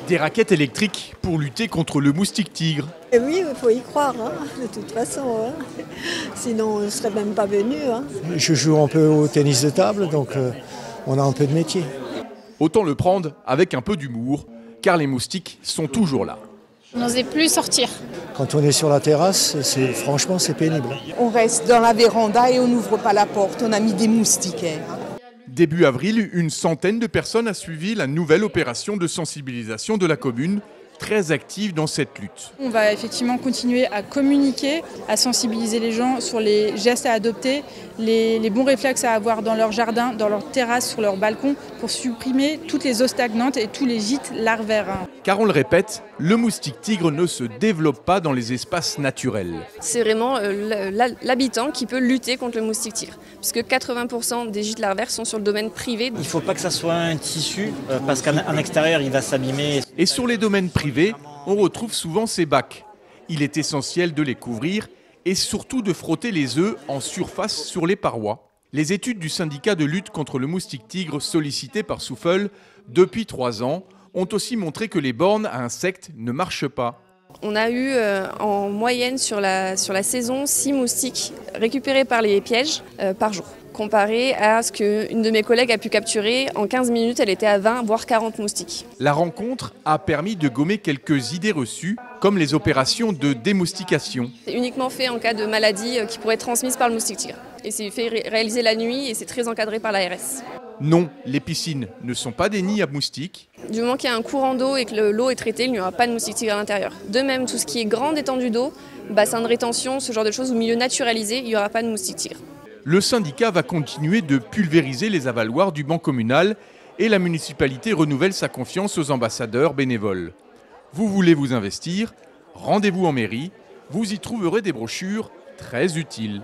Des raquettes électriques pour lutter contre le moustique tigre. Et oui, il faut y croire, hein, de toute façon. Hein. Sinon, on ne serait même pas venu. Hein. Je joue un peu au tennis de table, donc on a un peu de métier. Autant le prendre avec un peu d'humour, car les moustiques sont toujours là. On n'osait plus sortir. Quand on est sur la terrasse, franchement, c'est pénible. On reste dans la véranda et on n'ouvre pas la porte. On a mis des moustiquaires. Début avril, une centaine de personnes a suivi la nouvelle opération de sensibilisation de la commune, très active dans cette lutte. On va effectivement continuer à communiquer, à sensibiliser les gens sur les gestes à adopter, les bons réflexes à avoir dans leur jardin, dans leur terrasse, sur leur balcon, pour supprimer toutes les eaux stagnantes et tous les gîtes larvaires. Car on le répète, le moustique tigre ne se développe pas dans les espaces naturels. C'est vraiment l'habitant qui peut lutter contre le moustique tigre, puisque 80% des gîtes larvaires sont sur le domaine privé. Il ne faut pas que ça soit un tissu, parce qu'en extérieur, il va s'abîmer. Et sur les domaines privés, on retrouve souvent ces bacs. Il est essentiel de les couvrir et surtout de frotter les œufs en surface sur les parois. Les études du syndicat de lutte contre le moustique tigre sollicité par Souffle depuis 3 ans ont aussi montré que les bornes à insectes ne marchent pas. On a eu en moyenne sur la saison 6 moustiques récupérés par les pièges par jour. Comparé à ce qu'une de mes collègues a pu capturer, en 15 minutes, elle était à 20 voire 40 moustiques. La rencontre a permis de gommer quelques idées reçues, comme les opérations de démoustication. C'est uniquement fait en cas de maladie qui pourrait être transmise par le moustique tigre. Et c'est fait réaliser la nuit et c'est très encadré par l'ARS. Non, les piscines ne sont pas des nids à moustiques. Du moment qu'il y a un courant d'eau et que l'eau est traitée, il n'y aura pas de moustique tigre à l'intérieur. De même, tout ce qui est grande étendue d'eau, bassin de rétention, ce genre de choses, ou milieu naturalisé, il n'y aura pas de moustique tigre. Le syndicat va continuer de pulvériser les avaloirs du banc communal et la municipalité renouvelle sa confiance aux ambassadeurs bénévoles. Vous voulez vous investir? Rendez-vous en mairie, vous y trouverez des brochures très utiles.